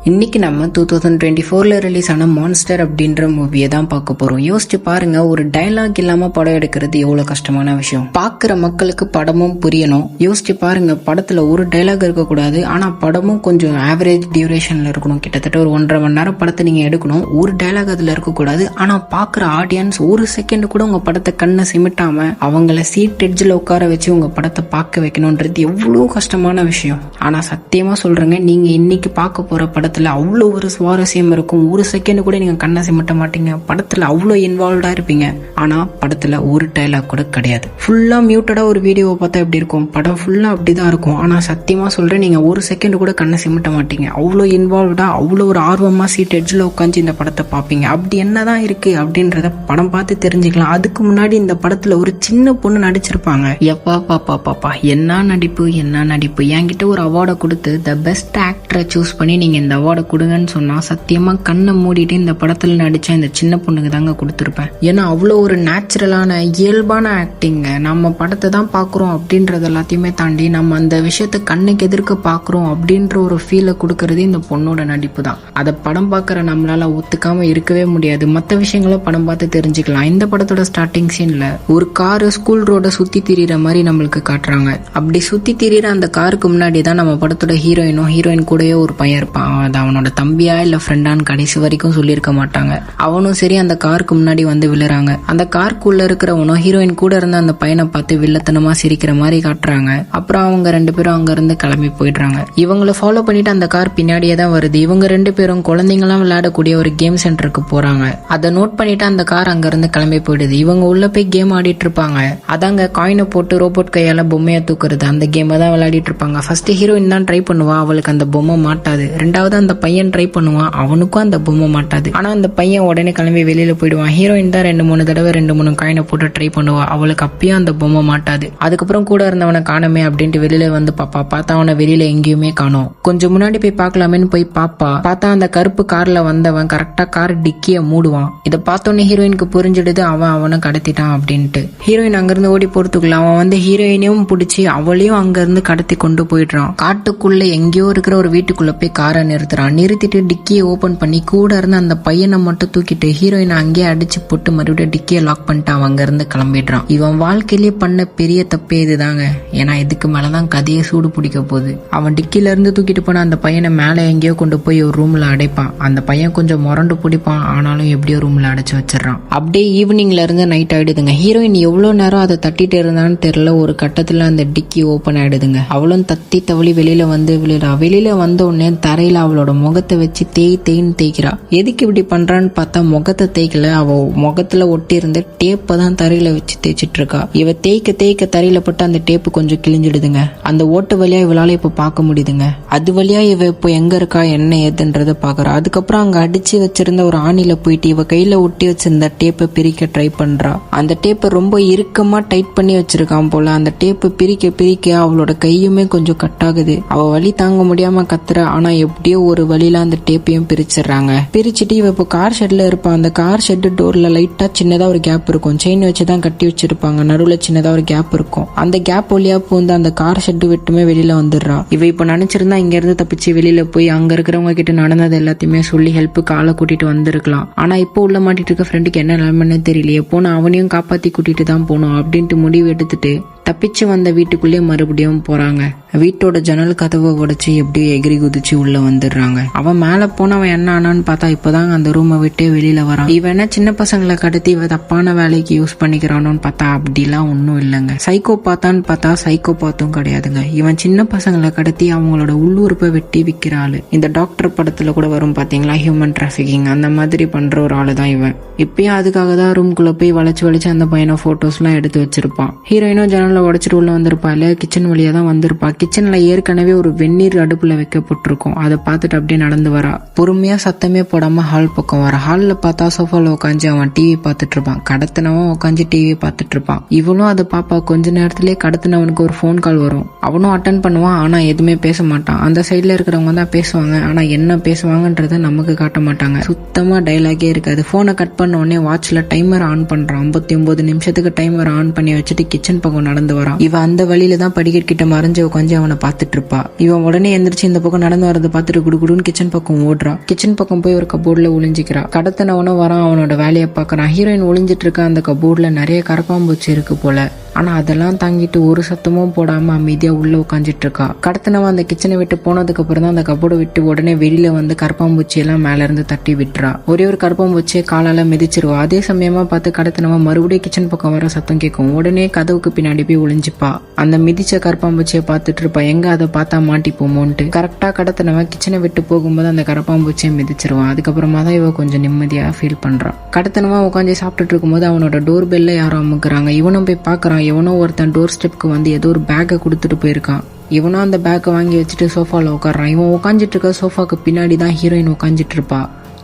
இன்னைக்கு நம்ம 2024ல ரிலீஸ் ஆன மான்ஸ்டர் அப்படின்ற மூவியை தான் பார்க்க போறோம். யோசிச்சு பாருங்க, ஒரு டைலாக் இல்லாம படம் எடுக்கிறது எவ்வளவு கஷ்டமான விஷயம். பாக்குற மக்களுக்கு படமும் புரியணும். யோசிச்சு பாருங்க, படத்துல ஒரு டைலாக் இருக்கக்கூடாது, ஆனா படமும் கொஞ்சம் ஆவரேஜ் டியூரேஷன்ல இருக்கணும். கிட்டத்தட்ட ஒரு 1.5 மணி நேரம் படத்தை நீங்க எடுக்கணும். ஒரு டைலாக் அதுல இருக்கக்கூடாது, ஆனா பாக்குற ஆடியன்ஸ் ஒரு செகண்ட் கூட உங்க படத்தை கண்ணை சிமிட்டாம அவங்கள சீட் எட்ஜில் உட்கார வச்சு உங்க படத்தை பார்க்க வைக்கணும்ன்றது எவ்வளவு கஷ்டமான விஷயம். ஆனா சத்தியமா சொல்றேங்க, நீங்க இன்னைக்கு பார்க்க போற படத்துல அவ்வளோ ஒரு சுவாரஸ்யம் இருக்கும். ஒரு செகண்ட் கூட நீங்க கண்ணை சிமிட்ட மாட்டீங்க. படத்துல அவ்வளோ இன்வால்வ்டா இருப்பீங்க. ஆனா படத்துல ஒரு டைலாக் கூட கிடையாது. ஃபுல்லா மியூட்டடா ஒரு வீடியோவை பார்த்தா எப்படி இருக்கும்? படம் ஃபுல்லா அப்படிதான் இருக்கும். ஆனா சத்தியமா சொல்றேன், நீங்க ஒரு செகண்ட் கூட கண்ணை சிமிட்ட மாட்டீங்க. அவ்வளோ இன்வால்வ்டா, அவ்வளோ ஒரு ஆர்வமா சீட் எட்ஜில் உட்காந்து இந்த படத்தை பார்ப்பீங்க. அப்படி என்னதான் இருக்கு அப்படின்றத படம் பார்த்து தெரிஞ்சுக்கலாம். அதுக்கு முன்னாடி இந்த படத்துல ஒரு சின்ன பொண்ணு நடிச்சிருப்பாங்க. எப்பா பாப்பா பாப்பா, என்ன நடிப்பு, என்ன நடிப்பு. என்கிட்ட ஒரு அவார்டை கொடுத்து த பெஸ்ட் ஆக்டரை சூஸ் பண்ணி நீங்க இந்த அவார்டை கொடுங்கன்னு சொன்னா சத்தியமா கண்ணை மூடிட்டு இந்த படத்துல நடிச்ச இந்த சின்ன பொண்ணுக்கு தாங்க கொடுத்துருப்பேன். ஏன்னா அவ்வளோ ஒரு நேச்சுரலான இயல்பான ஆக்டிங்க. நம்ம படத்தை தான் பாக்குறோம் அப்படின்றது எல்லாத்தையுமே தாண்டி நம்ம அந்த விஷயத்த கண்ணுக்கு எதிர்க்க பாக்குறோம் அப்படின்ற ஒரு ஃபீலை கொடுக்கறது இந்த பொண்ணோட நடிப்பு தான். அதை படம் பார்க்குற நம்மளால ஒத்துக்காம இருக்கவே முடியாது. மற்ற விஷயங்களும் படம் பார்த்து தெரிஞ்சுக்கலாம். இந்த படத்தோட ஸ்டார்டிங் சீன்ல ஒரு காரு ஸ்கூல் ரோட சுத்தி திரியிற மாதிரி நம்மளுக்கு காட்டுறாங்க. அப்படி சுத்தி திரியிற அந்த காருக்கு முன்னாடி தான் நம்ம படத்தோட ஹீரோயின் கூடயே ஒரு பையன் இருப்பான். அது அவனோட தம்பியா இல்ல ஃப்ரெண்டான்னு கடைசி வரைக்கும் சொல்லியிருக்க மாட்டாங்க. அவனும் சரி அந்த காருக்கு முன்னாடி வந்து விழுறாங்க. அந்த காருக்குள்ள இருக்கிறவனும் ஹீரோயின் கூட இருந்த அந்த பையனை பார்த்து வில்லத்தனமா சிரிக்கிற மாதிரி காட்டுறாங்க. அப்புறம் அவங்க 2 பேரும் அங்க இருந்து கிளம்பி போயிடுறாங்க. இவங்களை ஃபாலோ பண்ணிட்டு அந்த கார் பின்னாடியே தான் வருது. இவங்க 2 பேரும் குழந்தைங்களாம் விளையாடக்கூடிய ஒரு கேம் சென்டருக்கு போறாங்க. அதை நோட் பண்ணிட்டு அந்த கார் அங்க இருந்து கிளம்பி போயிடுது. இவங்க உள்ள போய் கேம் ஆடிட்டு இருப்பாங்க. அதாங்க காயினை போட்டு ரோபோட் கையால பொம்மையை தூக்குறது. அந்த கேமை தான் விளையாடிட்டு இருப்பாங்க. ஃபர்ஸ்ட் ஹீரோயின் தான் ட்ரை பண்ணுவா, அவளுக்கு அந்த பொம்மை மாட்டாது. ரெண்டாவது அந்த பையன் ட்ரை பண்ணுவான், அவனுக்கும் அந்த பொம்மை மாட்டாது. ஆனா அந்த பையன் உடனே கிளம்பி வெளியில போயிடுவான். ஹீரோயின் தான் 2-3 தடவை 2-3 காயினை போட்டு ட்ரை பண்ணுவா, அவளுக்கு அப்பயும் அந்த பொம்மை மாட்டாது. அதுக்கப்புறம் கூட இருந்தவனை காணமே அப்படின்ட்டு வெளியில வந்து பாப்பா. பார்த்தா அவனை வெளியில எங்கேயுமே காணோம். கொஞ்சம் முன்னாடி போய் பார்க்கலாமேன்னு போய் பாப்பா. பார்த்தா அந்த கருப்பு கார்ல வந்தவன் கரெக்டா கார் டிக்கிய மூடுவான். இதை பார்த்தோன்னே ஹீரோயினுக்கு புரிஞ்சிடுது அவனை கடத்திட்டான் அப்படின்ட்டு. ஹீரோயின் அங்கிருந்து ஓடி போறதுக்குள்ள அவன் வந்து ஹீரோயினையும் பிடிச்சி அவளையும் அங்க இருந்து கடத்தி கொண்டு போயிடுறான். காட்டுக்குள்ள எங்கேயோ இருக்கிற ஒரு வீட்டுக்குள்ள போய் காரை நிறுத்துறான். நிறுத்திட்டு டிக்கியை ஓபன் பண்ணி கூட இருந்து அந்த பையனை மட்டும் தூக்கிட்டு ஹீரோயினை அங்கேயே அடிச்சு போட்டு மறுபடியும் டிக்கியை லாக் பண்ணிட்டு அவன் அங்க இருந்து கிளம்பிடுறான். இவன் வாழ்க்கையிலேயே பண்ண பெரிய தப்பே இதுதாங்க. ஏன்னா இதுக்கு மேலதான் கதையை சூடு பிடிக்க போகுது. அவன் டிக்கில இருந்து தூக்கிட்டு போன அந்த பையனை மேல எங்கேயோ கொண்டு போய் ஒரு ரூம்ல அடைப்பான். அந்த பையன் கொஞ்சம் முரண்டு பிடிப்பான், ஆனாலும் எப்படியோ ரூம்ல அடைச்சு வச்சிடறான். அப்படியே ஈவினிங்ல இருந்து நைட் ஆயிடுதுங்க. ஹீரோயின் எவ்வளவு நேரம் அதை தட்டிட்டு இருந்தான்னு தெரியல. ஒரு கட்டத்துல அந்த டிக்கி ஓபன் ஆயிடுதுங்க. அவளும் தத்தி தவளி வெளியில வந்து விழுறா. வெளியில வந்த உடனே தரையில அவளோட முகத்தை வச்சு தேய்ன்னு தேய்க்கிறா. எதுக்கு இப்படி பண்றான்னு பார்த்தா முகத்தை தேய்க்கல, அவ முகத்துல ஒட்டி இருந்த டேப்பை தான் தரையில வச்சு தேய்ச்சிட்டு இருக்கா. இவ தேய்க்க தரையில பட்டு அந்த டேப்பு கொஞ்சம் கிழிஞ்சிடுதுங்க. அந்த ஓட்டு வழியா இவளால இப்ப பார்க்க முடியுதுங்க. அது வழியா இவ இப்போ எங்க இருக்கா என்ன ஏதுன்றத பாக்குறா. அதுக்கப்புறம் அங்க அடிச்சு வச்சிருந்த ஒரு ஆணில போயிட்டு இவ கையில ஒட்டி வச்சிருந்த டேப்பை பிரிக்க ட்ரை பண்றா. அந்த டேப்பை ரொம்ப இறுக்கமா டைட் பண்ணி வச்சிருக்கான் போல. அந்த டேப்பை பிரிக்க அவளோட கையுமே கொஞ்சம் கட் ஆகுது. அவ வலி தாங்க முடியாம கத்துறா. ஆனா எப்படியோ ஒரு வழியில அந்த டேப்பையும் பிரிச்சிடறாங்க. பிரிச்சுட்டு இவ இப்போ கார் ஷெட்ல இருப்பா. அந்த கார் ஷெட் டோர்ல லைட்டா சின்னதா ஒரு கேப் இருக்கும். செயின் வச்சுதான் கட்டி வச்சிருப்பாங்க. நடுவுல சின்னதா ஒரு கேப் இருக்கும். அந்த கேப் வழியா பூந்து அந்த கார் ஷெட் விட்டுமே வெளியில வந்துடுறா. இவ இப்ப நினைச்சிருந்தா இங்க இருந்து தப்பிச்சு வெளியில போய் அங்க இருக்கிறவங்க கிட்ட நடந்தது எல்லாத்தையுமே சொல்லி ஹெல்ப்புக்கு ஆளை கூட்டிட்டு வந்திருக்கலாம். ஆனா இப்போ உள்ள மாட்டிட்டு இருக்க ஃப்ரெண்டுக்கு என்ன நிலைமைன்னு தெரியலையே. போனா அவனையும் காப்பாத்தி கூட்டிட்டு தான் போனோம் அப்படின்ட்டு முடிவு எடுத்துட்டு தப்பிச்சு வந்த வீட்டுக்குள்ளே மறுபடியும் போறாங்க. வீட்டோட ஜன்னல் கதவை உடைச்சு எப்படியோ எகிரி குதிச்சு உள்ள வந்துடுறாங்க. அவன் மேல போனவன் என்ன ஆனான்னு பார்த்தா இப்பதாங்க அந்த ரூமை விட்டே வெளியில வரான். இவன் என்ன சின்ன பசங்களை கடத்தி இவ தப்பான வேலைக்கு யூஸ் பண்ணிக்கிறானோன்னு பார்த்தா அப்படிலாம் ஒன்னும் இல்லைங்க. சைக்கோ பார்த்தான்னு பார்த்தா சைக்கோ பார்த்தும் கிடையாதுங்க. இவன் சின்ன பசங்களை கடத்தி அவங்களோட உள்ளுறுப்பை வெட்டி விற்கிற ஆளு. இந்த டாக்டர் படத்துல கூட வரும் பாத்தீங்களா, ஹியூமன் டிராபிகிங், அந்த மாதிரி பண்ற ஒரு ஆளு தான் இவன். இப்பயும் அதுக்காக தான் ரூம்குள்ள போய் வளைச்சு அந்த பையனை போட்டோஸ் எல்லாம் எடுத்து வச்சிருப்பான். ஹீரோயினும் ஜன்னல் உடைச்சிட்டு உள்ள வந்திருப்பா இல்ல, கிச்சன் வழியா தான் வந்திருப்பா. கிச்சன்ல ஏற்கனவே ஒரு வெந்நீர் அடுப்புல வைக்கப்பட்டிருக்கும். அதை பார்த்துட்டு அப்படியே நடந்து வரா. பொறுமையா சத்தமே போடாம ஹால் பக்கம் வர. ஹால்ல பார்த்தா சோஃபால உட்காந்து அவன் டிவி பார்த்துட்டு இருப்பான். கடத்தினவன் உட்காந்து டிவி பார்த்துட்டு இருப்பான். இவனும் அதை பாப்பா. கொஞ்ச நேரத்திலேயே கடத்தினவனுக்கு ஒரு போன் கால் வரும். அவனும் அட்டன் பண்ணுவான், ஆனா எதுவுமே பேச மாட்டான். அந்த சைட்ல இருக்கிறவங்க தான் பேசுவாங்க, ஆனா என்ன பேசுவாங்கன்றத நமக்கு காட்ட மாட்டாங்க. சுத்தமா டைலாகே இருக்காது. போனை கட் பண்ண உடனே வாட்ச்ல டைமர் ஆன் பண்றான். 59 நிமிஷத்துக்கு டைமர் ஆன் பண்ணி வச்சுட்டு கிச்சன் பக்கம் நடந்து வரான். இவ அந்த வழியில தான் படிக்கட் கிட்ட மறைஞ்சு உட்காந்து உட்காந்து அவனை பார்த்துட்டு இருப்பா. இவன் உடனே எந்திரிச்சு இந்த பக்கம் நடந்து வரதை பார்த்துட்டு குடுகுடுன்னு கிச்சன் பக்கம் ஓடுறா. கிச்சன் பக்கம் போய் ஒரு கபோர்ட்ல ஒளிஞ்சிக்கிறா. கடத்தினவனும் வரான், அவனோட வேலையை பார்க்கறான். ஹீரோயின் ஒளிஞ்சிட்டு இருக்க அந்த கபோர்ட்ல நிறைய கரப்பாம்பூச்சி இருக்கு போல. ஆனா அதெல்லாம் தாங்கிட்டு ஒரு சத்தமும் போடாம அமைதியா உள்ள உட்காந்துட்டு இருக்கா. கடத்தினவன் அந்த கிச்சனை விட்டு போனதுக்கு அப்புறம் தான் அந்த கபோர்டை விட்டு உடனே வெளியில வந்து கரப்பாம்பூச்சி எல்லாம் மேல இருந்து தட்டி விட்டுறா. ஒரே ஒரு கரப்பாம்பூச்சியை காலால மிதிச்சிருவா. அதே சமயமா பார்த்து கடத்தினவன் மறுபடியும் கிச்சன் பக்கம் வர சத்தம் கேட்கும். உடனே கதவுக்கு பின்னாடி போய் ஒளிஞ்சுப்பா. அந்த மிதிச்ச கரப்பாம்பூச்சியை பார்த்துட்டு இருப்பா. எங்க அதை பார்த்தா மாட்டிப்போமோன்ட்டு. கரெக்டா கடத்தினவன் கிச்சனை விட்டு போகும்போது அந்த கரப்பாம்பூச்சியை மிதிச்சிருவான். அதுக்கப்புறமா தான் இவ கொஞ்சம் நிம்மதியா ஃபீல் பண்றான். கடத்தினவன் உட்காந்து சாப்பிட்டுட்டு இருக்கும்போது அவனோட டோர் பெல்ல யாரும் அமுக்குறாங்க. இவனும் போய் பாக்குறான். எவனோ ஒருத்தன் டோர் ஸ்டெப்க்கு வந்து ஏதோ ஒரு பேக்கை கொடுத்துட்டு போயிருக்கான். இவனும் அந்த பேக்கை வாங்கி வச்சுட்டு சோஃபால உட்காடுறான். இவன் உட்காந்துட்டு இருக்க சோஃபாக்கு பின்னாடி தான் ஹீரோயின் உட்காந்துட்டு இருப்பா.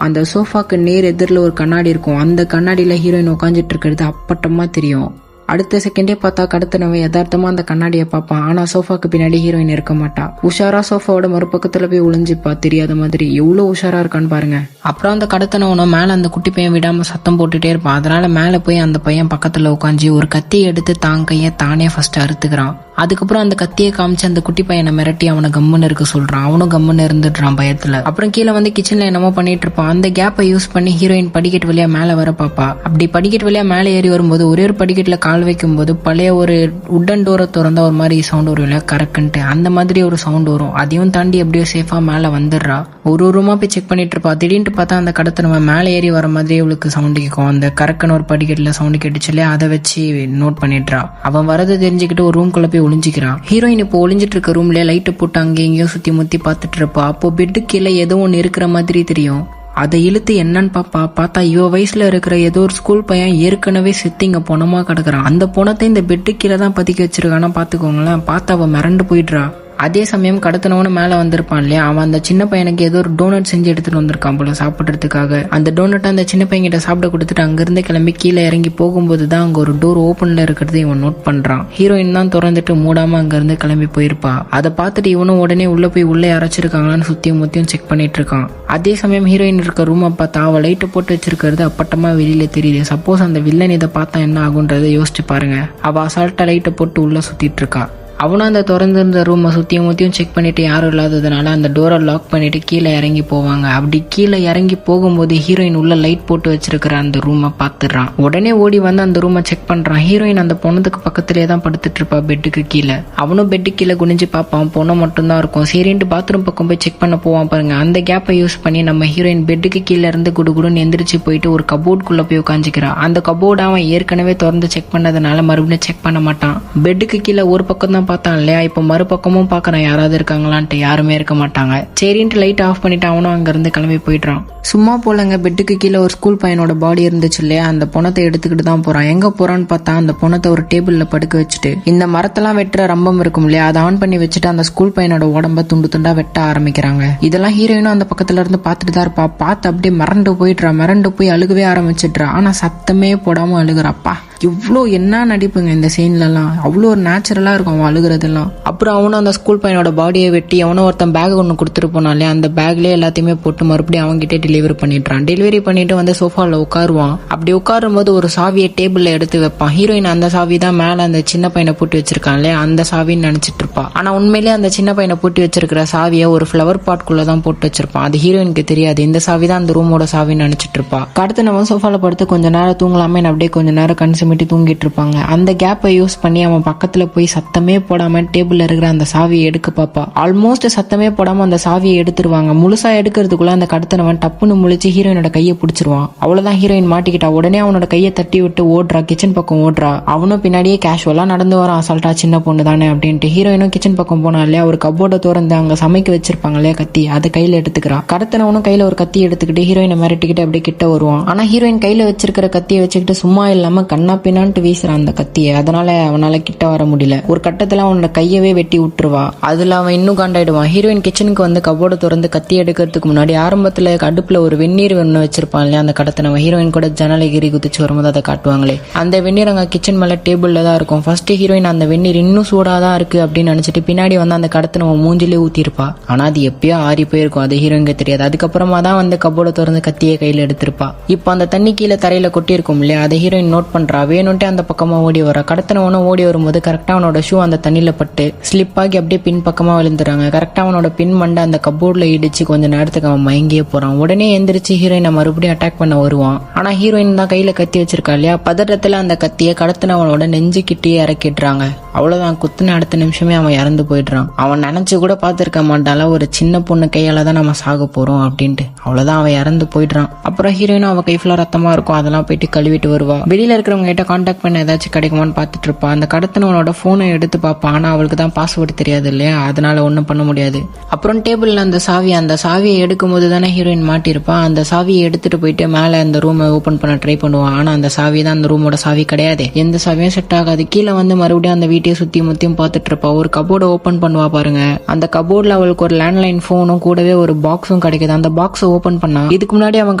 அந்த சோஃபாக்கு நேர் எதிரில் ஒரு கண்ணாடி இருக்கும். அந்த கண்ணாடியில ஹீரோயின் உட்காந்துட்டு இருக்கிறது அப்பட்டமா தெரியும். அடுத்த செகண்டே பார்த்தா கடத்தினவன் யதார்த்தமா அந்த கண்ணாடியை பார்ப்பான். ஆனா சோஃபாக்கு பின்னாடி ஹீரோயின் இருக்க மாட்டா. உஷாரா சோஃபாவோட மறுபக்கத்துல போய் ஒளிஞ்சுப்பா. தெரியாத மாதிரி எவ்வளவு உஷாரா இருக்கான்னு பாருங்க. அப்புறம் அந்த கடத்தினவனும் மேல அந்த குட்டி பையன் விடாம சத்தம் போட்டுட்டே இருப்பான். அதனால மேல போய் அந்த பையன் பக்கத்துல உட்காந்து ஒரு கத்தியை எடுத்து தான் கையை தானே ஃபர்ஸ்ட் அறுத்துக்கிறான். அதுக்கப்புறம் அந்த கத்தியை காமிச்சு அந்த குட்டி பையனை மிரட்டி அவனை கம்முன்னு இருக்க சொல்றான். அவனும் கம்முன்னு இருந்துடுறான் பயத்துல. அப்புறம் கீழே வந்து கிச்சன்ல என்னமோ பண்ணிட்டு இருப்பான். அந்த கேப்பை யூஸ் பண்ணி ஹீரோயின் படிக்கட்டு வழியா மேல வர பாப்பா. அப்படி படிக்கட்டு வழியா மேல ஏறி வரும்போது ஒரே ஒரு படிக்கட்டுல கால் வைக்கும் போது பழைய ஒரு உட்டன் டோரை திறந்தா ஒரு மாதிரி சவுண்ட் வரும் இல்லையா, கரெக்டுன்ட்டு அந்த மாதிரி ஒரு சவுண்ட் வரும். அதையும் தாண்டி எப்படியோ சேஃபா மேல வந்துடுறா. ஒரு ரூமா போய் செக் பண்ணிட்டு இருப்பா. திடீர்னு பார்த்தா அந்த கடத்தினவன் மேல ஏறி வர மாதிரி அவளுக்கு சவுண்ட் கேட்கும். அந்த கரெக்டான ஒரு படிக்கட்டுல சவுண்ட் கேட்டுச்சு இல்லையா, அதை வச்சு நோட் பண்ணிடுறா. அவன் வரதை தெரிஞ்சுக்கிட்டு ஒரு ரூம் குள்ள போய் ஒளிஞ்சிக்கிறான். ஹீரோயின் இப்போ ஒளிஞ்சிட்டு இருக்க ரூம்ல லைட்டை போட்டு அங்கே எங்கேயும் சுத்தி முத்தி பார்த்துட்டு இருப்பா. அப்போ பெட்டு கீழே ஏதோ ஒன்று இருக்கிற மாதிரி தெரியும். அதை இழுத்து என்னன்னு பார்த்தா இவ வயசுல இருக்கிற ஏதோ ஒரு ஸ்கூல் பையன் ஏற்கனவே செத்து இங்க பொணமா கிடக்குறான். அந்த பொணத்தை இந்த பெட்டு கீழே தான் பதுக்கி வச்சிருக்கானா பாத்துக்கோங்களேன். பார்த்து அவ மிரண்டு போயிடுறா. அதே சமயம் கடத்தினவனு மேல வந்திருப்பான் இல்லையா, அவன் அந்த சின்ன பையனுக்கு ஏதோ ஒரு டோனட் செஞ்சு எடுத்துட்டு வந்திருக்கான் போல சாப்பிட்றதுக்காக. அந்த டோனட்டை அந்த சின்ன பையன்கிட்ட சாப்பிட கொடுத்துட்டு அங்கிருந்து கிளம்பி கீழே இறங்கி போகும்போது தான் அங்க ஒரு டோர் ஓப்பன்ல இருக்கிறது இவன் நோட் பண்றான். ஹீரோயின் தான் திறந்துட்டு மூடாம அங்க இருந்து கிளம்பி போயிருப்பா. அதை பார்த்துட்டு இவனும் உடனே உள்ள போய் உள்ளே அரைச்சிருக்காங்களான்னு சுத்தியும் முத்தியும் செக் பண்ணிட்டு இருக்கான். அதே சமயம் ஹீரோயின் இருக்க ரூமை பார்த்தா அவ லைட்டை போட்டு வச்சிருக்கிறது அப்பட்டமா வெளியில தெரியுது. சப்போஸ் அந்த வில்லன் இதை பார்த்தா என்ன ஆகுன்றதை யோசிச்சு பாருங்க. அவ அசால்ட்டா லைட்டை போட்டு உள்ள சுத்திட்டு இருக்கா. அவனும் அந்த திறந்திருந்த ரூமை சுத்தியும் முத்தியும் செக் பண்ணிட்டு யாரும் இல்லாததுனால அந்த டோரை லாக் பண்ணிட்டு கீழே இறங்கி போவாங்க. அப்படி கீழே இறங்கி போகும்போது ஹீரோயின் உள்ள லைட் போட்டு வச்சிருக்கிற அந்த ரூமை பாத்துறான். உடனே ஓடி வந்து அந்த ரூமை செக் பண்றான். ஹீரோயின் அந்த பொண்ணுக்கு பக்கத்திலே தான் படுத்துட்டு இருப்பா பெட்டுக்கு கீழே. அவனும் பெட்டு கீழே குனிஞ்சு பார்ப்பான். பொண்ணு மட்டும்தான் இருக்கும். சரின்ட்டு பாத்ரூம் பக்கம் போய் செக் பண்ண போவான் பாருங்க. அந்த கேப்பை யூஸ் பண்ணி நம்ம ஹீரோயின் பெட்டுக்கு கீழே இருந்து குடுகுடுன்னு எந்திரிச்சு போயிட்டு ஒரு கபோர்டுக்குள்ள போய் உட்காந்துக்கிறா. அந்த கபோர்டு அவன் ஏற்கனவே திறந்து செக் பண்ணதுனால மறுபடியும் செக் பண்ண மாட்டான். பெட்டுக்கு கீழே ஒரு பக்கம் தான் பார்த்தான் இல்லையா, இப்ப மறுபக்கமும் பாக்குறான் யாராவது இருக்காங்களான்ட்டு. யாருமே இருக்க மாட்டாங்க. சரின்ட்டு லைட் ஆஃப் பண்ணிட்டு அவனும் அங்க இருந்து கிளம்பி போயிட்டான். சும்மா போலங்க, பெட்டுக்கு கீழே ஒரு ஸ்கூல் பையனோட பாடி இருந்துச்சு இல்லையா, அந்த பொணத்தை எடுத்துக்கிட்டு தான் போறான். எங்க போறான்னு பார்த்தா அந்த பொணத்தை ஒரு டேபிள்ல படுக்க வச்சுட்டு இந்த மரத்தெல்லாம் வெட்டுற ரம்பம் இருக்கும் இல்லையா, அதை ஆன் பண்ணி வச்சுட்டு அந்த ஸ்கூல் பையனோட உடம்ப துண்டு துண்டா வெட்ட ஆரம்பிக்கிறாங்க. இதெல்லாம் ஹீரோயினும் அந்த பக்கத்துல இருந்து பார்த்துட்டு தான் இருப்பா. பார்த்து அப்படியே மிரண்டு போயிடுறா. மிரண்டு போய் அழுகவே ஆரம்பிச்சிடுறா. ஆனா சத்தமே போடாம அழுகுறாப்பா. இவ்வளோ என்ன நடிப்புங்க இந்த சீன்லலாம். அவ்வளோ ஒரு நேச்சுரலா இருக்கும் அவன் அழுகுறதெல்லாம். அப்புறம் அவனும் அந்த ஸ்கூல் பையனோட பாடியை வெட்டி அவனும் ஒருத்தன் பேக் ஒன்று கொடுத்துட்டு போனாலே அந்த பேக்லேயே எல்லாத்தையுமே போட்டு மறுபடியும் அவங்ககிட்ட டெலிவரி பண்ணிடுறான். டெலிவரி பண்ணிட்டு வந்து சோஃபாவில் உட்காருவான். அப்படி உட்காரும் போது ஒரு சாவியை டேபிள்ல எடுத்து வைப்பான். ஹீரோயின் அந்த சாவி தான் மேல அந்த சின்ன பையனை போட்டு வச்சிருக்கான்ல அந்த சாவின்னு நினைச்சிட்டு இருப்பா. ஆனா உண்மையிலேயே அந்த சின்ன பையனை போட்டு வச்சிருக்கிற சாவியை ஒரு ஃபிளவர் பாட்குள்ளதான் போட்டு வச்சிருப்பான். அது ஹீரோயினுக்கு தெரியாது. இந்த சாவி தான் அந்த ரூமோட சாவின்னு நினைச்சிட்டு இருப்பா. அடுத்து நம்ம சோஃபால படுத்து கொஞ்ச நேரம் தூங்கலாமே அப்படியே கொஞ்ச நேரம் கன்சியூம் தூங்கிட்டு இருப்பாங்க. அந்த கேப்பை யூஸ் பண்ணி அவன் பக்கத்துல போய் சத்தமே போடாம டேபிள்ல இருக்கிற அந்த சாவியை எடுக்க பாப்பா. ஆல்மோஸ்ட் சத்தமே போடாம அந்த சாவியை எடுத்துருவாங்க. முழுசா எடுக்கிறதுக்குள்ள அந்த கடத்தினவன் டப்புன்னு முழிச்சு ஹீரோயினோட கையை பிடிச்சிருவான். அவ்வளவுதான், ஹீரோயின் மாட்டிக்கிட்டா. உடனே அவனோட கையை தட்டி விட்டு ஓடுறா. கிச்சன் பக்கம் ஓடுறா. அவனும் பின்னாடியே கேஷுவலா நடந்து வரான். அசால்ட்டா சின்ன பொண்ணு தானே அப்படின்ட்டு. ஹீரோயினும் கிச்சன் பக்கம் போனா இல்லையா, ஒரு கப்போர்டை திறந்து அங்க சமைக்க வச்சிருப்பாங்க இல்லையா கத்தி, அதை கையில எடுத்துக்கிறான். கடத்தினவனும் கையில ஒரு கத்தி எடுத்துக்கிட்டு ஹீரோயினை மிரட்டிக்கிட்டு அப்படியே கிட்ட வருவான். ஆனா ஹீரோயின் கையில வச்சிருக்கிற கத்தியை வச்சுக்கிட்டு சும்மா இல்லாம கண்ணா பின்னான்ட்டு வீசுறான் அந்த கத்தியை. அதனால அவனால கிட்ட வர முடியல. ஒரு கட்டத்துல அவனோட கையவே வெட்டி விட்டுருவா. அதுல அவன் இன்னும் காண்டாயிடுவான். ஹீரோயின் கிச்சனுக்கு வந்து கபோர்டை திறந்து கத்தி எடுக்கிறதுக்கு முன்னாடி ஆரம்பத்துல அடுப்புல ஒரு வெந்நீர் ஒண்ணு வச்சிருப்பான் இல்லையா அந்த கடத்தினவன். ஹீரோயின் கூட ஜன்னலை கிரி குதிச்சு வரும்போது அதை காட்டுவாங்களே, அந்த வெந்நீர் அங்க கிச்சன் மேல டேபிள்ல தான் இருக்கும். ஃபர்ஸ்ட் ஹீரோயின் அந்த வெந்நீர் இன்னும் சூடாதான் இருக்கு அப்படின்னு நினைச்சிட்டு பின்னாடி வந்து அந்த கடத்தினவன் மூஞ்சிலே ஊத்திருப்பா. ஆனா அது எப்பயோ ஆறி போயிருக்கும். அது ஹீரோயினுக்கு தெரியாது. அதுக்கப்புறமா தான் வந்து கபோர்டை திறந்து கத்தியை கையில எடுத்திருப்பா. இப்போ அந்த தண்ணி கீழே தரையில கொட்டி இருக்கும் இல்லையா, அதை ஹீரோயின் நோட் பண்றா. வேணும்ட்டே அந்த பக்கமா ஓடி வர. கடத்தினவனும் ஓடி வரும்போது கரெக்டா அவனோட ஷூ அந்த தண்ணியில பட்டு ஸ்லிப் ஆகி அப்படியே பின் பக்கமா விழுந்துறாங்க. கரெக்டா அவனோட பின் மண்டை அந்த கபோர்ட்ல இடிச்சு கொஞ்ச நேரத்துக்கு அவன் மயங்கியே போறான். உடனே எந்திரிச்சு ஹீரோயினை மறுபடியும் அட்டாக் பண்ண வருவான். ஆனா ஹீரோயின் தான் கையில கத்தி வச்சிருக்கா இல்லையா, பதட்டத்துல அந்த கத்தியை கடத்தினவனோட நெஞ்சுக்கிட்டே இறக்கிடுறாங்க. அவ்வளவுதான், குத்துன அடுத்த நிமிஷமே அவன் இறந்து போயிடுறான். அவன் நினைச்சு கூட பார்த்திருக்க மாட்டால ஒரு சின்ன பொண்ணு கையால தான் நம்ம சாக போறோம் அப்படின்ட்டு. அவ்வளவுதான், அவன் இறந்து போயிடுறான். அப்புறம் ஹீரோயினும் அவ கை ஃபுல்லா ரத்தமா இருக்கும், அதெல்லாம் போயிட்டு கழுவிட்டு வருவா. வெளியில இருக்கிறவங்க கிட்ட கான்டாக்ட் பண்ண ஏதாச்சும் கிடைக்குமான்னு பாத்துட்டு இருப்பா. அந்த கடத்தினவனோட போனை எடுத்து பாப்பா. ஆனா அவளுக்கு தான் பாஸ்வேர்டு தெரியாது இல்லையா, அதனால ஒண்ணும் பண்ண முடியாது. அப்புறம் டேபிள்ல அந்த சாவியை எடுக்கும் போது தானே ஹீரோயின் மாட்டிருப்பா. அந்த சாவியை எடுத்துட்டு போயிட்டு மேல அந்த ரூமை ஓபன் பண்ண ட்ரை பண்ணுவான். ஆனா அந்த சாவி தான் அந்த ரூமோட சாவி கிடையாது. எந்த சாவியும் செட் ஆகாது. கீழே வந்து மறுபடியும் அந்த வீட்டையே சுத்தி முத்தியும் பாத்துட்டு இருப்பா. ஒரு கபோர்டை ஓபன் பண்ணுவா பாருங்க. அந்த கபோர்ட்ல அவளுக்கு ஒரு லேண்ட்லைன் போனும் கூடவே ஒரு பாக்ஸும் கிடைக்குது. அந்த பாக்ஸ் ஓபன் பண்ணா இதுக்கு முன்னாடி அவன்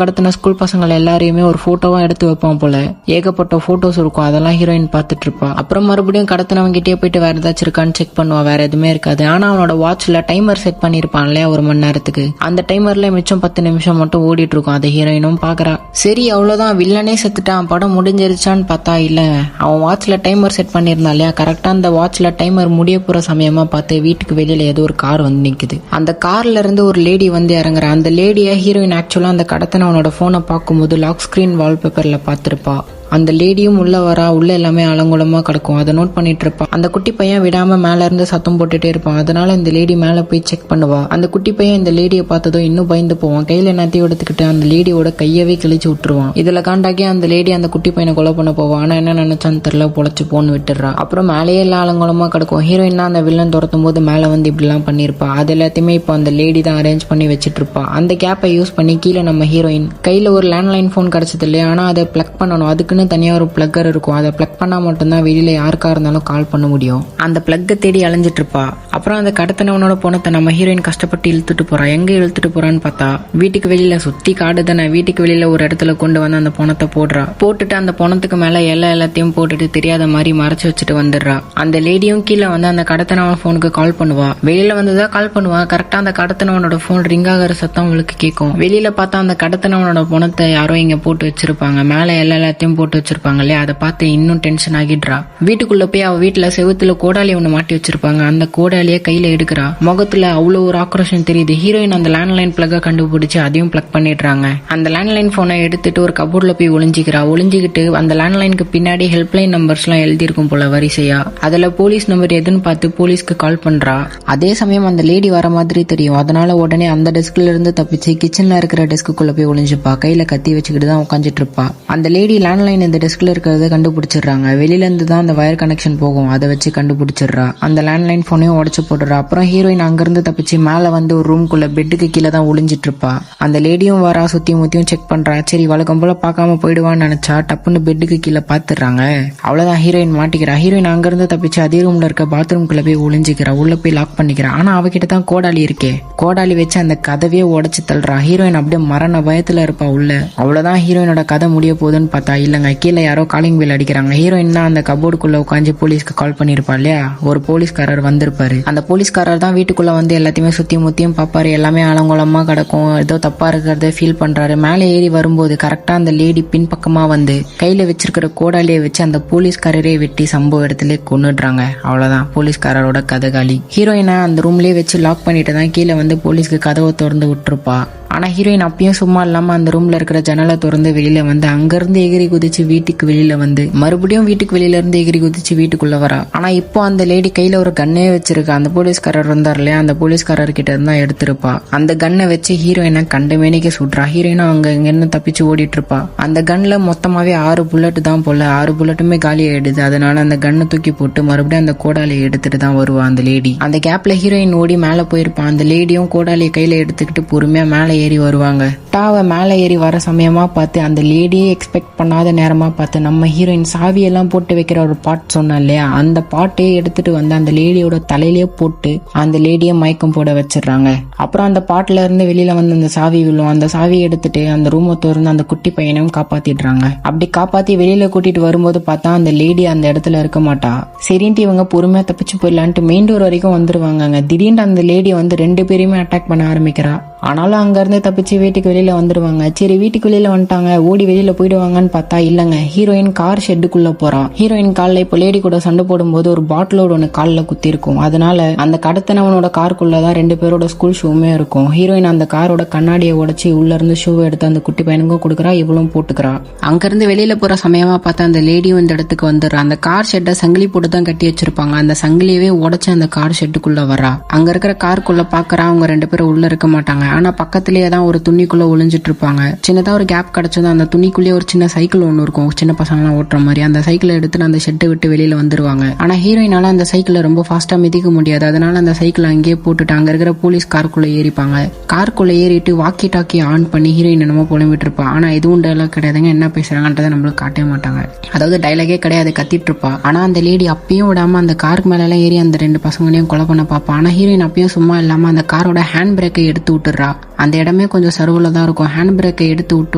கடத்தின ஸ்கூல் பசங்களை எல்லாரையுமே ஒரு போட்டோவா எடுத்து வைப்பான் போல. ஏகப்பட்ட போட்டோஸ் இருக்கும், அதெல்லாம் ஹீரோயின் பாத்துட்டு இருப்பா. அப்புறம் மறுபடியும் கடத்தினவங்க கிட்டே போயிட்டு வேற ஏதாச்சும் இருக்கான்னு செக் பண்ணுவா. வேற எதுவுமே இருக்காது. ஆனா அவனோட வாட்ச்ல டைமர் செட் பண்ணிருப்பான் இல்லையா, 1 மணி நேரத்துக்கு. அந்த டைமர்ல மிச்சம் 10 நிமிஷம் மட்டும் ஓடிட்டு இருக்கும். அதை ஹீரோயினும் பாக்குறா. சரி அவ்வளவுதான், வில்லனே செத்துட்டான், படம் முடிஞ்சிருச்சான்னு பார்த்தா இல்ல. அவன் வாட்ச்ல டைமர் செட் பண்ணிருந்தா இல்லையா, கரெக்டா அந்த வாட்ச்ல டைமர் முடிய போற சமயமா பார்த்து வீட்டுக்கு வெளியில ஏதோ ஒரு கார் வந்து நிக்குது. அந்த கார்ல இருந்து ஒரு லேடி வந்து இறங்குற. அந்த லேடிய ஹீரோயின் ஆக்சுவலா அந்த கடத்தினவனோட போனை பார்க்கும்போது லாக் ஸ்கிரீன் வால்பேப்பர்ல பார்த்திருப்பா. அந்த லேடியும் உள்ள வரா. உள்ள எல்லாமே அலங்கோலமா கிடக்கும். அதை நோட் பண்ணிட்டு இருப்பான். அந்த குட்டி பையன் விடாம மேல இருந்து சத்தம் போட்டுட்டே இருப்பான். அதனால இந்த லேடி மேல போய் செக் பண்ணுவா. அந்த குட்டி பையன் இந்த லேடியை பார்த்ததும் இன்னும் பயந்து போவான். கையில எல்லாத்தையும் எடுத்துக்கிட்டு அந்த லேடியோட கையவே கிழிச்சு விட்டுருவான். இதுல காண்டாக்கி அந்த லேடி அந்த குட்டி பையனை கொலை பண்ண போவான். ஆனா என்ன நினைச்சான்னு தெரியல, பொழைச்சு போன்னு விட்டுறா. அப்புறம் மேலேயே எல்லாம் அலங்கோலமா கிடக்கும். ஹீரோயின் தான் அந்த வில்லன் துரத்தும் போது மேல வந்து இப்படி எல்லாம் பண்ணிருப்பா. அது எல்லாத்தையுமே இப்போ அந்த லேடி தான் அரேஞ்ச் பண்ணி வச்சிட்டு இருப்பா. அந்த கேப்பை யூஸ் பண்ணி கீழே நம்ம ஹீரோயின் கையில ஒரு லேண்ட்லைன் போன் கிடைச்சது இல்லையா, ஆனா அதை பிளக் பண்ணணும். அதுக்குன்னு தனியா ஒரு பிளக்கர் இருக்கும். அதை பிளக் பண்ணா மட்டும்தான் வெளியில யாருக்கா இருந்தாலும் கால் பண்ண முடியும். அந்த பிளக்கை தேடி அலைஞ்சிட்டு இருப்பா. அப்புறம் அந்த கடத்தினவனோட பணத்தை நம்ம ஹீரோயின் கஷ்டப்பட்டு இழுத்துட்டு போறா. எங்க இழுத்துட்டு போறான்னு பார்த்தா வீட்டுக்கு வெளியில, சுத்தி காடு தானே, வீட்டுக்கு வெளியில ஒரு இடத்துல கொண்டு வந்து அந்த பணத்தை போடுறா. போட்டுட்டு அந்த பணத்துக்கு மேல எல்லாத்தையும் போட்டுட்டு தெரியாத மாதிரி மறைச்சு வச்சுட்டு வந்துடுறா. அந்த லேடியும் கீழே வந்து அந்த கடத்தினவன் போனுக்கு கால் பண்ணுவா. வெளியில வந்துதான் கால் பண்ணுவா. கரெக்டா அந்த கடத்தினவனோட போன் ரிங் ஆகிற சத்தம் அவளுக்கு கேட்கும். வெளியில பார்த்தா அந்த கடத்தினவனோட பணத்தை யாரோ இங்க போட்டு வச்சிருப்பாங்க. மேல எல்லாத்தையும் போட்டு வச்சிருப்பாங்க. அதை பார்த்து இன்னும் டென்ஷன் ஆகிடுறா. வீட்டுக்குள்ள போய் அவ வீட்டுல செவுத்துல கோடாலி ஒண்ணு மாட்டி வச்சிருப்பாங்க. அந்த கோடாலிய கையில எடுக்கிறா. முகத்துல அவ்வளவு ஒரு ஆக்ரோஷம் தெரியுது. ஹீரோயின் அந்த லேண்ட்லைன் பிளக்க கண்டுபிடிச்சு அதையும் பிளக் பண்ணிடுறாங்க. அந்த லேண்ட்லைன் போனை எடுத்துட்டு ஒரு கபோர்ட்ல போய் ஒளிஞ்சுக்கிட்டு அந்த லேண்ட்லைனுக்கு பின்னாடி ஹெல்ப்லைன் நம்பர்ஸ் எல்லாம் எழுதி இருக்கும் போல வரிசையா. அதுல போலீஸ் நம்பர் எதுன்னு பார்த்து போலீஸ்க்கு கால் பண்றா. அதே சமயம் அந்த லேடி வர மாதிரி தெரியும். அதனால உடனே அந்த டெஸ்க்ல இருந்து தப்பிச்சு கிச்சன்ல இருக்கிற டெஸ்க்குள்ள போய் ஒளிஞ்சுப்பா. கையில கத்தி வச்சுக்கிட்டு தான் உட்காந்துட்டு இருப்பா. அந்த லேடி லேண்ட்லைன் இந்த டெஸ்க்ல இருக்கிறத கண்டுபிடிச்சிடுறாங்க. வெளியில இருந்து தான் அந்த வயர் கனெக்ஷன் போகும், அதை வச்சு கண்டுபிடிச்சிடுறா. அந்த லேண்ட்லைன் போனையும் உடச்சு போடுறா. அப்புறம் ஹீரோயின் அங்கிருந்து தப்பிச்சு மேல வந்து ஒரு ரூம்குள்ள பெட்டுக்கு கீழே தான் ஒளிஞ்சிட்டு இருப்பா. அந்த லேடியும் வரா, சுத்தி முத்தியும் செக் பண்றா. சரி வழக்கம் போல பார்க்காம போயிடுவான்னு நினைச்சா டப்புன்னு பெட்டுக்கு கீழே பாத்துறாங்க. அவ்வளவுதான், ஹீரோயின் மாட்டிக்கிறா. ஹீரோயின் அங்கிருந்து தப்பிச்சு அதே ரூம்ல இருக்க பாத்ரூம்குள்ள போய் ஒளிஞ்சிக்கிறா. உள்ள போய் லாக் பண்ணிக்கிறா. ஆனா அவகிட்ட தான் கோடாலி இருக்கே. கோடாலி வச்சு அந்த கதவையே உடச்சு தள்ளுறா. ஹீரோயின் அப்படியே மரண பயத்துல இருப்பா உள்ள. அவ்வளவுதான், ஹீரோயினோட கதை முடிய போகுதுன்னு பார்த்தா இல்லங்க, கீழே யாரோ காலிங் பெல் அடிக்கிறாங்க. ஹீரோயின் தான் அந்த கபோர்டுக்குள்ள உட்காந்து போலீஸ்க்கு கால் பண்ணிருப்பா இல்லையா. ஒரு போலீஸ்காரர் வந்திருப்பாரு. அந்த போலீஸ்காரர் தான் வீட்டுக்குள்ள வந்து எல்லாத்தையுமே சுத்தி முத்தியும் பாப்பாரு. எல்லாமே அலங்கோலமா கிடக்கும். ஏதோ தப்பா இருக்கிறத ஃபீல் பண்றாரு. மேலே ஏறி வரும்போது கரெக்டா அந்த லேடி பின்பக்கமா வந்து கையில வச்சிருக்கிற கோடாலியை வச்சு அந்த போலீஸ்காரரே வெட்டி சம்பவ இடத்துல கொன்னுடுறாங்க. அவ்வளவுதான், போலீஸ்காரரோட கதை காலி. ஹீரோயினை அந்த ரூம்லயே வச்சு லாக் பண்ணிட்டு தான் கீழே வந்து போலீஸ்க்கு கதவை திறந்து விட்டுருப்பா. ஆனா ஹீரோயின் அப்பயும் சும்மா இல்லாம அந்த ரூம்ல இருக்கிற ஜன்னலை திறந்து வெளியில வந்து அங்கிருந்து எகிரி குதிச்சு வீட்டுக்கு வெளியில வந்து மறுபடியும் வீட்டுக்கு வெளியில இருந்து எகிரி குதிச்சு வீட்டுக்குள்ள வரா. ஆனா இப்போ அந்த லேடி கையில ஒரு கண்ணே வச்சிருக்கா. அந்த போலீஸ்காரர் இருந்தார் இல்லையா, அந்த போலீஸ்காரர் கிட்ட இருந்தா எடுத்திருப்பா. அந்த கண்ணை வச்சு ஹீரோயினை கண்டமேனிக்கு சுடுறா. ஹீரோயினும் அங்க இங்கன்னு தப்பிச்சு ஓடிட்டு இருப்பா. அந்த கன்ல மொத்தமாவே 6 புல்லட் தான் போல. 6 புல்லட்டுமே காலி ஆயிடுது. அதனால அந்த கண்ணை தூக்கி போட்டு மறுபடியும் அந்த கோடாலியை எடுத்துட்டு தான் வருவா அந்த லேடி. அந்த கேப்ல ஹீரோயின் ஓடி மேல போயிருப்பான். அந்த லேடியும் கோடாலியை கையில எடுத்துக்கிட்டு பொறுமையா மேல ஏறி வருவாங்க. டாவ மேல ஏறி வர சமயமா பார்த்து அந்த லேடியே எக்ஸ்பெக்ட் பண்ணாத நேரமா பார்த்து நம்ம ஹீரோயின் சாவியெல்லாம் போட்டு வைக்கிற ஒரு பாட் சொன்னா இல்லையா, அந்த பாட்டையே எடுத்துட்டு வந்து அந்த லேடியோட தலையிலேயே போட்டு அந்த லேடியை மயக்கம் போட வச்சிடுறாங்க. அப்புறம் அந்த பாட்டுல இருந்து வெளியில வந்து அந்த சாவி விழும். அந்த சாவியை எடுத்துட்டு அந்த ரூமை திறந்து அந்த குட்டி பையனையும் காப்பாத்திடுறாங்க. அப்படி காப்பாத்தி வெளியில கூட்டிட்டு வரும்போது பார்த்தா அந்த லேடி அந்த இடத்துல இருக்க மாட்டா. சரின்ட்டு இவங்க பொறுமையா தப்பிச்சு போயிடலான்ட்டு மெயின் டோர் வரைக்கும் வந்துருவாங்க. திடீர்னு அந்த லேடி வந்து 2 பேரையுமே அட்டாக் பண்ண ஆரம்பிக்கிறா. ஆனாலும் அங்கேருந்து தப்பிச்சு வீட்டுக்கு வெளியில் வந்துடுவாங்க. சரி வீட்டுக்கு வெளியில் வந்துட்டாங்க, ஓடி வெளியில் போயிடுவாங்கன்னு பார்த்தா இல்லைங்க, ஹீரோயின் கார் ஷெட்டுக்குள்ளே போகிறான். ஹீரோயின் காலில் இப்போ லேடி கூட சண்டை போடும்போது ஒரு பாட்டிலோட ஒன்று காலில் குத்தி இருக்கும். அதனால அந்த கடத்தினவனோட காருக்குள்ளே தான் 2 பேரோட ஸ்கூல் ஷூவுமே இருக்கும். ஹீரோயின் அந்த காரோட கண்ணாடியை உடைச்சி உள்ளேருந்து ஷூவை எடுத்து அந்த குட்டி பையனுக்கும் கொடுக்குறா, இவளும் போட்டுக்கிறா. அங்கேருந்து வெளியில் போகிற சமயமாக பார்த்தா அந்த லேடியும் இந்த இடத்துக்கு வந்துடுறா. அந்த கார் ஷெட்டை சங்கிலி போட்டு தான் கட்டி வச்சிருப்பாங்க. அந்த சங்கிலியவே உடைச்சு அந்த கார் ஷெட்டுக்குள்ளே வரா. அங்கே இருக்கிற காருக்குள்ளே பார்க்குறா, அவங்க 2 பேரும் உள்ளே இருக்க மாட்டாங்க. ஆனா பக்கத்திலேயே தான் ஒரு துணிக்குள்ள ஒளிஞ்சிட்டு இருப்பாங்க. சின்னதா ஒரு கேப் கிடைச்சது, அந்த துணிக்குள்ளேயே ஒரு சின்ன சைக்கிள் ஒன்று இருக்கும், சின்ன பசங்கலாம் ஓட்டுற மாதிரி. அந்த சைக்கிளை எடுத்துட்டு அந்த ஷெட்டை விட்டு வெளியில வந்துருவாங்க. ஆனா ஹீரோயினால அந்த சைக்கிளை ரொம்ப ஃபாஸ்டா மிதிக்க முடியாது. அதனால அந்த சைக்கிளை அங்கேயே போட்டுட்டு அங்க இருக்கிற போலீஸ் காருக்குள்ள ஏறிப்பாங்க. காருக்குள்ள ஏறிட்டு வாக்கி டாக்கி ஆன் பண்ணி ஹீரோயின் என்னமோ புலம்பிட்டு இருப்பா. ஆனா எதுவும் டைலாக் கிடையாதுங்க, என்ன பேசுறாங்கன்றதை நம்மளுக்கு காட்டவே மாட்டாங்க. அதாவது டைலாகே கிடையாது, கத்திட்டு இருப்பா. ஆனா அந்த லேடி அப்பயும் விடாம அந்த காருக்கு மேல எல்லாம் ஏறி அந்த 2 பசங்களையும் கொலை பண்ண பாப்பா. ஆனா ஹீரோயின் அப்பயும் சும்மா இல்லாம அந்த காரோட ஹேண்ட் பிரேக்கை எடுத்து விட்டுறா. அந்த இடமே கொஞ்சம் சர்வில் தான் இருக்கும். ஹேண்ட் பிரேக்கை எடுத்து விட்டு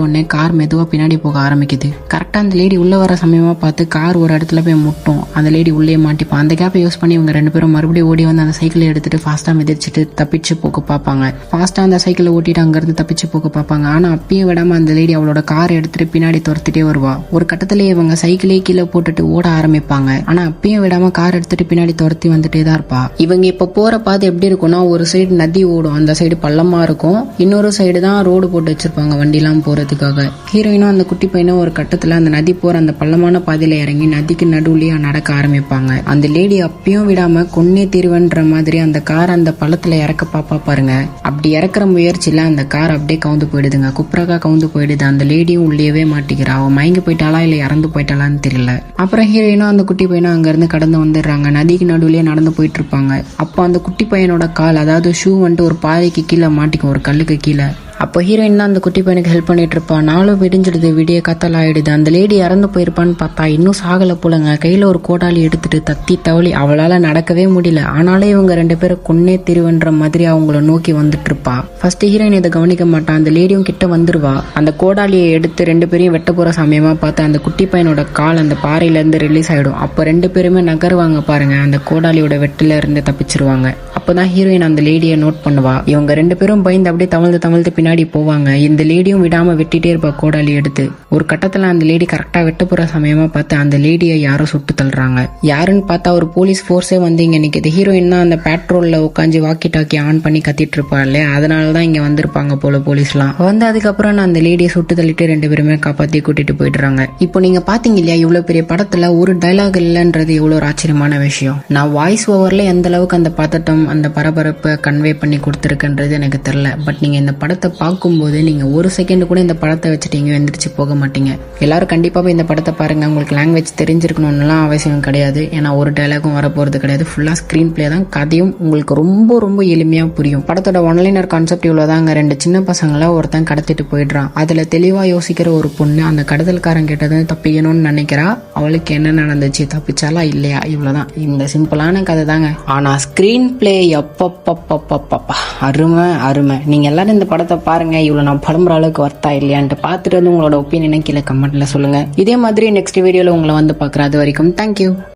உடனே கார் மெதுவாக பின்னாடி போக ஆரம்பிக்குது. கரெக்டாக அந்த லேடி உள்ளே வர சமயமாக பார்த்து கார் ஒரு இடத்துல போய் முட்டும். அந்த லேடி உள்ளே மாட்டிப்பா. அந்த கேப்பை யூஸ் பண்ணி இவங்க 2 பேரும் மறுபடியும் ஓடி வந்து அந்த சைக்கிளை எடுத்துட்டு ஃபாஸ்ட்டாக மிதிச்சுட்டு தப்பிச்சு போக பார்ப்பாங்க. ஃபாஸ்ட்டாக அந்த சைக்கிளை ஓட்டிட்டு அங்கேருந்து தப்பிச்சு போக பார்ப்பாங்க. ஆனால் அப்பயும் விடாமல் அந்த லேடி அவளோட காரை எடுத்துட்டு பின்னாடி துரத்திட்டே வருவா. ஒரு கட்டத்திலேயே இவங்க சைக்கிளே கீழே போட்டுட்டு ஓட ஆரம்பிப்பாங்க. ஆனால் அப்பயும் விடாமல் கார் எடுத்துட்டு பின்னாடி துரத்தி வந்துட்டே தான் இருப்பா. இவங்க இப்போ போகிற பாதை எப்படி இருக்கும்னா, ஒரு சைடு நதி ஓடும், அந்த சைடு பள்ளமா இருக்கும், இன்னொரு சைடு தான் ரோடு போட்டு வச்சிருப்பாங்க வண்டிலாம் போறதுக்காக. ஹீரோயினும் அந்த குட்டி பையனும் ஒரு கட்டத்துல அந்த நதி போற அந்த பள்ளமான பாதையில இறங்கி நதிக்கு நடுவுலயே நடக்க ஆரம்பிப்பாங்க. அந்த லேடி அப்பயும் விடாம கொன்னே தீர்வன்ற மாதிரி அந்த கார் அந்த பள்ளத்துல இறக்க பாப்பா பாருங்க. அப்படி இறக்குற முயற்சியில அந்த கார் அப்படியே கவுந்து போயிடுதுங்க, குப்புறக்கா கவுந்து போயிடுது. அந்த லேடியும் உள்ளேயே மாட்டிக்கிறா. அவ மயங்கி போயிட்டாளா இல்ல இறந்து போயிட்டாளான்னு தெரியல. அப்புறம் ஹீரோயினும் அந்த குட்டி பையனும் அங்க இருந்து கடந்து வந்துடுறாங்க. நதிக்கு நடுவுலயே நடந்து போயிட்டு இருப்பாங்க. அப்போ அந்த குட்டி பையனோட கால், அதாவது ஷூ வந்துட்டு ஒரு பாறைக்கு கீழே மாட்டிக்கும், ஒரு கல்லுக்கு கீழே. அப்போ ஹீரோயின் தான் அந்த குட்டி பையனுக்கு ஹெல்ப் பண்ணிட்டு இருப்பா. நாளும் விடிஞ்சிடுது, விடிய கத்தல் ஆயிடுது. அந்த லேடி இறந்து போயிருப்பான்னு பார்த்தா இன்னும் சாகலை போலங்க. கையில ஒரு கோடாலி எடுத்துட்டு தத்தி தவளி அவளால நடக்கவே முடியல. ஆனாலும் இவங்க 2 பேரும் கொன்னே திருவன்ற மாதிரி அவங்கள நோக்கி வந்துட்டு இருப்பா. ஃபர்ஸ்ட் ஹீரோயின் இதை கவனிக்க மாட்டான். அந்த லேடியும் கிட்ட வந்துருவா. அந்த கோடாலியை எடுத்து 2 பேரையும் வெட்ட போற சமயமா பார்த்து அந்த குட்டி பையனோட கால் அந்த பாறையில இருந்து ரிலீஸ் ஆயிடும். அப்போ 2 பேருமே நகருவாங்க பாருங்க, அந்த கோடாலியோட வெட்டில இருந்து தப்பிச்சிருவாங்க. அப்பதான் ஹீரோயின் அந்த லேடியை நோட் பண்ணுவா. இவங்க 2 பேரும் பயந்து அப்படியே தவழ்ந்து பின்னாடி போவாங்க. இந்த லேடியும் விடாம வெட்டிட்டே இருப்பா கோடாலி எடுத்து. ஒரு கட்டத்துல அந்த லேடி கரெக்டா வெட்ட போற சமயமா பார்த்து அந்த லேடியை யாரோ சுட்டு தள்ளுறாங்க. யாருன்னு பார்த்தா ஒரு போலீஸ் போர்ஸே வந்து இங்க நிக்குது. ஹீரோயின் தான் அந்த பெட்ரோல்ல உட்காந்து வாக்கி டாக்கி ஆன் பண்ணி கத்திட்டு இருப்பா இல்லையா, அதனாலதான் இங்க வந்திருப்பாங்க போல போலீஸ்லாம். வந்து அதுக்கப்புறம் நான் அந்த லேடியை சுட்டு தள்ளிட்டு 2 பேருமே காப்பாத்தி கூட்டிட்டு போயிடுறாங்க. இப்போ நீங்க பாத்தீங்க இல்லையா, இவ்வளவு பெரிய படத்துல ஒரு டைலாக் இல்லைன்றது எவ்வளவு ஒரு ஆச்சரியமான விஷயம். நான் வாய்ஸ் ஓவர்ல எந்த அளவுக்கு அந்த பதட்டம் அந்த பரபரப்பை கன்வே பண்ணி கொடுத்துருக்குன்றது எனக்கு தெரியல. பட் நீங்க இந்த படத்தை பார்க்கும்போது நீங்க ஒரு செகண்ட் கூட இந்த படத்தை வச்சுட்டீங்க எந்திரிச்சு போக மாட்டீங்க. எல்லாரும் கண்டிப்பாக இந்த படத்தை பாருங்க. உங்களுக்கு லாங்குவேஜ் தெரிஞ்சிருக்கணும்னுலாம் அவசியம் கிடையாது. ஏன்னா ஒரு டைலாகும் வரப்போறது கிடையாது. ஃபுல்லா ஸ்கிரீன் பிளே தான். கதையும் உங்களுக்கு ரொம்ப ரொம்ப எளிமையா புரியும். படத்தோட ஒன்லைனர் கான்செப்ட் இவ்வளவுதாங்க. 2 சின்ன பசங்களை ஒருத்தன் கடத்திட்டு போயிடுறான். அதுல தெளிவா யோசிக்கிற ஒரு பொண்ணு அந்த கடத்தல்காரன் கிட்டது தப்பிக்கணும்னு நினைக்கிறா. அவளுக்கு என்ன நடந்துச்சு, தப்பிச்சாலா இல்லையா, இவ்வளவுதான். இந்த சிம்பிளான கதை தாங்க. ஆனா ஸ்கிரீன் பிளே எப்பப்பப்பப்பப்பா அருமை அருமை. நீங்க எல்லாரும் இந்த படத்தை பாருங்க. இவ்வளவு நான் படம்புற அளவுக்கு வர்த்தா இல்லையான்ட்டு பார்த்துட்டு வந்து உங்களோட ஒப்பீனியனை கீழே கமெண்ட்ல சொல்லுங்க. இதே மாதிரி நெக்ஸ்ட் வீடியோல உங்களை வந்து பார்க்குறேன். அது வரைக்கும் தேங்க்யூ.